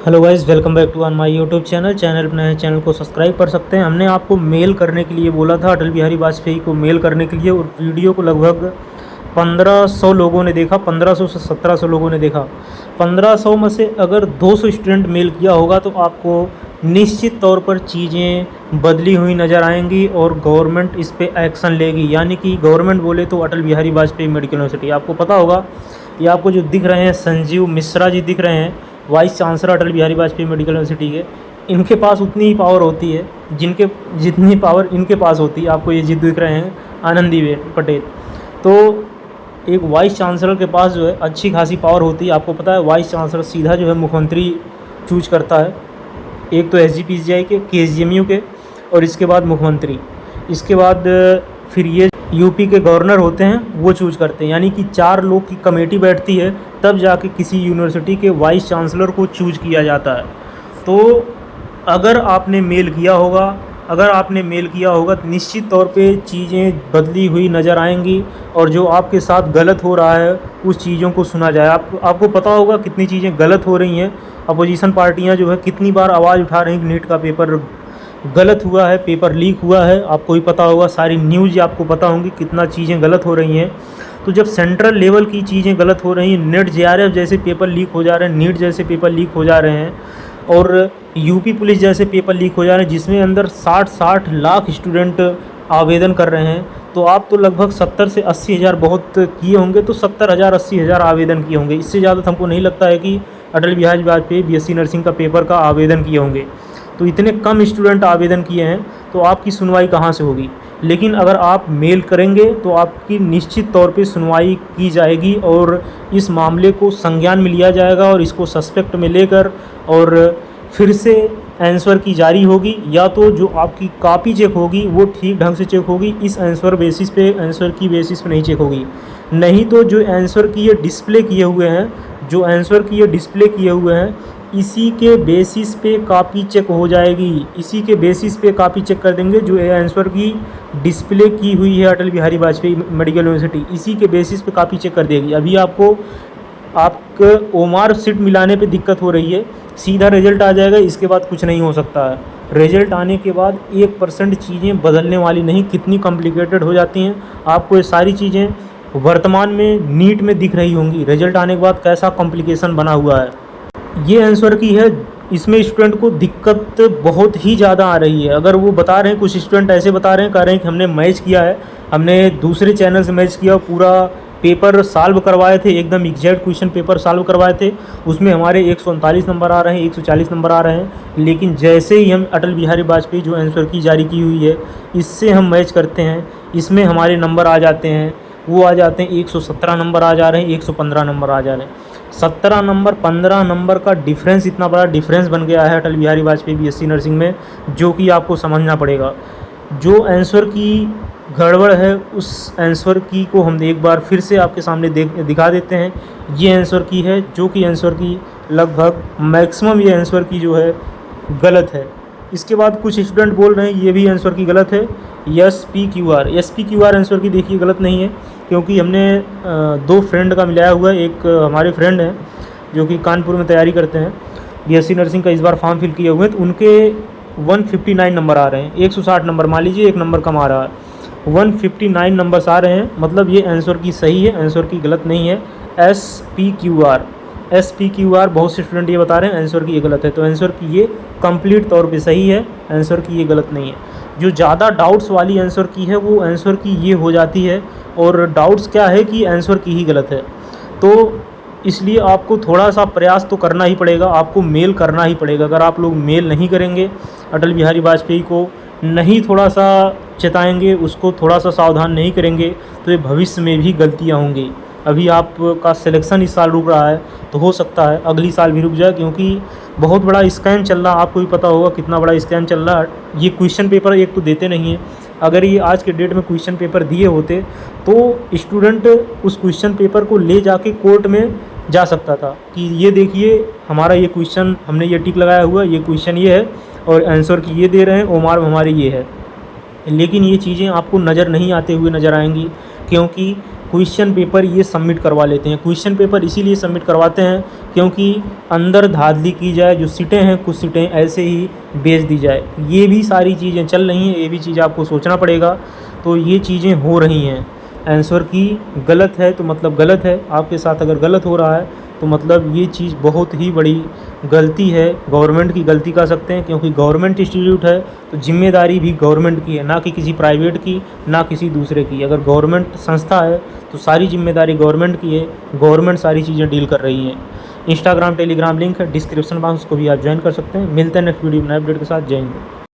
Hello guys, welcome back to on my YouTube channel पर नए channel को subscribe कर सकते हैं। हमने आपको मेल करने के लिए बोला था, अटल बिहारी वाजपेयी को मेल करने के लिए, और वीडियो को लगभग 1500 लोगों ने देखा, 1500 से 1700 लोगों ने देखा। 1500 में से अगर 200 स्टूडेंट मेल किया होगा तो आपको निश्चित तौर पर चीज़ें बदली हुई नज़र आएंगी और गवर्नमेंट इस पर एक्शन लेगी। यानी कि गवर्नमेंट बोले तो अटल बिहारी वाजपेयी मेडिकल यूनिवर्सिटी, आपको पता होगा, ये आपको जो दिख रहे हैं संजीव मिश्रा जी दिख रहे हैं, vice chancellor Atal Bihari Vajpayee medical university के। इनके पास उतनी ही पावर होती है जितनी पावर इनके पास होती है। आपको ये दिख रहे हैं आनंदीबेन पटेल। तो एक वाइस चांसलर के पास जो है अच्छी खासी पावर होती है। आपको पता है वाइस चांसलर सीधा जो है मुख्यमंत्री चूज करता है, एक तो SGPCI के, KGMU के, और इसके बाद मुख्यमंत्री। इसके बाद फिर ये यूपी के गवर्नर होते हैं, वो चूज करते हैं। यानी कि 4 लोग की कमेटी बैठती है, तब जाके किसी यूनिवर्सिटी के वाइस चांसलर को चूज किया जाता है। तो अगर आपने मेल किया होगा तो निश्चित तौर पे चीज़ें बदली हुई नज़र आएंगी, और जो आपके साथ गलत हो रहा है उस चीज़ों को सुना जाए। आपको पता होगा कितनी चीज़ें गलत हो रही हैं। अपोजिशन पार्टियां जो है कितनी बार आवाज़ उठा रही हैं, नीट का पेपर गलत हुआ है, पेपर लीक हुआ है। आपको भी पता होगा, सारी न्यूज़ आपको पता होंगी कितना चीज़ें गलत हो रही हैं। तो जब सेंट्रल लेवल की चीज़ें गलत हो रही हैं, नेट JRF जैसे पेपर लीक हो जा रहे हैं, नीट जैसे पेपर लीक हो जा रहे हैं, और यूपी पुलिस जैसे पेपर लीक हो जा रहे हैं, जिसमें अंदर 60 लाख स्टूडेंट आवेदन कर रहे हैं, तो आप तो लगभग 70 से 80 हज़ार बहुत किए होंगे, तो 70,000 80,000 आवेदन किए होंगे। इससे ज़्यादा हमको नहीं लगता है कि अटल बिहारी वाजपेयी BSc नर्सिंग का पेपर का आवेदन किए होंगे। तो इतने कम स्टूडेंट आवेदन किए हैं, तो आपकी सुनवाई कहाँ से होगी। लेकिन अगर आप मेल करेंगे तो आपकी निश्चित तौर पे सुनवाई की जाएगी, और इस मामले को संज्ञान में लिया जाएगा, और इसको सस्पेक्ट में लेकर और फिर से आंसर की जारी होगी। या तो जो आपकी कॉपी चेक होगी वो ठीक ढंग से चेक होगी, इस आंसर की बेसिस पे नहीं चेक होगी। नहीं तो जो आंसर की ये डिस्प्ले किए हुए हैं इसी के बेसिस पे कॉपी चेक हो जाएगी। इसी के बेसिस पे कॉपी चेक कर देंगे। जो आंसर की डिस्प्ले की हुई है अटल बिहारी वाजपेयी मेडिकल यूनिवर्सिटी, इसी के बेसिस पे कॉपी चेक कर देगी। अभी आपको OMR सीट मिलाने पे दिक्कत हो रही है, सीधा रिजल्ट आ जाएगा, इसके बाद कुछ नहीं हो सकता है। रिजल्ट आने के बाद 1% चीज़ें बदलने वाली नहीं, कितनी कॉम्प्लिकेटेड हो जाती हैं। आपको ये सारी चीज़ें वर्तमान में नीट में दिख रही होंगी, रिजल्ट आने के बाद कैसा कॉम्प्लिकेशन बना हुआ है। ये आंसर की है, इसमें स्टूडेंट को दिक्कत बहुत ही ज़्यादा आ रही है। अगर वो बता रहे हैं, कुछ स्टूडेंट ऐसे बता रहे हैं, कह रहे हैं कि हमने मैच किया है, हमने दूसरे चैनल से मैच किया, पूरा पेपर सॉल्व करवाए थे, एकदम एग्जैक्ट क्वेश्चन पेपर सॉल्व करवाए थे, उसमें हमारे 139 नंबर आ रहे हैं, 140 नंबर आ रहे हैं। लेकिन जैसे ही हम अटल बिहारी वाजपेयी जो आंसर की जारी की हुई है, इससे हम मैच करते हैं, इसमें हमारे नंबर आ जाते हैं, वो आ जाते हैं 117 नंबर आ जा रहे हैं, 115 नंबर आ जा रहे हैं। 17 नंबर 15 नंबर का डिफरेंस, इतना बड़ा डिफरेंस बन गया है अटल बिहारी वाजपेयी BSc नर्सिंग में, जो कि आपको समझना पड़ेगा। जो आंसर की गड़बड़ है उस आंसर की को हम एक बार फिर से आपके सामने दिखा देते हैं। ये आंसर की है, जो कि आंसर की लगभग मैक्सिमम ये आंसर की जो है गलत है। इसके बाद कुछ स्टूडेंट बोल रहे हैं ये भी आंसर की गलत है। SPQR आंसर की देखिए गलत नहीं है, क्योंकि हमने 2 फ्रेंड का मिलाया हुआ है। एक हमारे फ्रेंड हैं जो कि कानपुर में तैयारी करते हैं, BSc नर्सिंग का इस बार फॉर्म फिल किए हुए हैं, तो उनके 159 नंबर आ रहे हैं। 160 नंबर मान लीजिए, 1 नंबर कम आ रहा है, 159 नंबर्स आ रहे हैं, मतलब ये आंसर की सही है, आंसर की गलत नहीं है। SPQR बहुत से स्टूडेंट ये बता रहे हैं आंसर की ये गलत है, तो आंसर की ये कंप्लीट तौर पे सही है, आंसर की ये गलत नहीं है। जो ज़्यादा डाउट्स वाली आंसर की है वो आंसर की ये हो जाती है, और डाउट्स क्या है कि आंसर की ही गलत है। तो इसलिए आपको थोड़ा सा प्रयास तो करना ही पड़ेगा, आपको मेल करना ही पड़ेगा। अगर आप लोग मेल नहीं करेंगे, अटल बिहारी वाजपेयी को नहीं थोड़ा सा चेताएंगे, उसको थोड़ा सा सावधान नहीं करेंगे, तो ये भविष्य में भी गलतियाँ होंगी। अभी आपका सिलेक्शन इस साल रुक रहा है, तो हो सकता है अगली साल भी रुक जाए, क्योंकि बहुत बड़ा स्कैम चल रहा है। आपको भी पता होगा कितना बड़ा स्कैम चल रहा है। ये क्वेश्चन पेपर एक तो देते नहीं है, अगर ये आज के डेट में क्वेश्चन पेपर दिए होते तो स्टूडेंट उस क्वेश्चन पेपर को ले जाके कोर्ट में जा सकता था कि ये देखिए हमारा ये क्वेश्चन, हमने ये टिक लगाया हुआ, ये क्वेश्चन ये है, और आंसर की ये दे रहे हैं, OMR में हमारी ये है। लेकिन ये चीज़ें आपको नज़र नहीं आते हुए नज़र आएंगी, क्योंकि क्वेश्चन पेपर ये सबमिट करवा लेते हैं। क्वेश्चन पेपर इसीलिए सबमिट करवाते हैं क्योंकि अंदर धांधली की जाए, जो सीटें हैं कुछ सीटें ऐसे ही बेच दी जाए। ये भी सारी चीज़ें चल रही हैं, ये भी चीज़ आपको सोचना पड़ेगा। तो ये चीज़ें हो रही हैं। आंसर की गलत है तो मतलब गलत है, आपके साथ अगर गलत हो रहा है तो मतलब ये चीज़ बहुत ही बड़ी गलती है, गवर्नमेंट की गलती कह सकते हैं, क्योंकि गवर्नमेंट इंस्टीट्यूट है तो जिम्मेदारी भी गवर्नमेंट की है, ना कि किसी प्राइवेट की, ना किसी दूसरे की। अगर गवर्नमेंट संस्था है तो सारी जिम्मेदारी गवर्नमेंट की है, गवर्नमेंट सारी चीज़ें डील कर रही हैं। इंस्टाग्राम टेलीग्राम लिंक है डिस्क्रिप्शन बॉक्स, को भी आप ज्वाइन कर सकते हैं। मिलते हैं नेक्स्ट वीडियो में नए अपडेट के साथ। जय हिंद।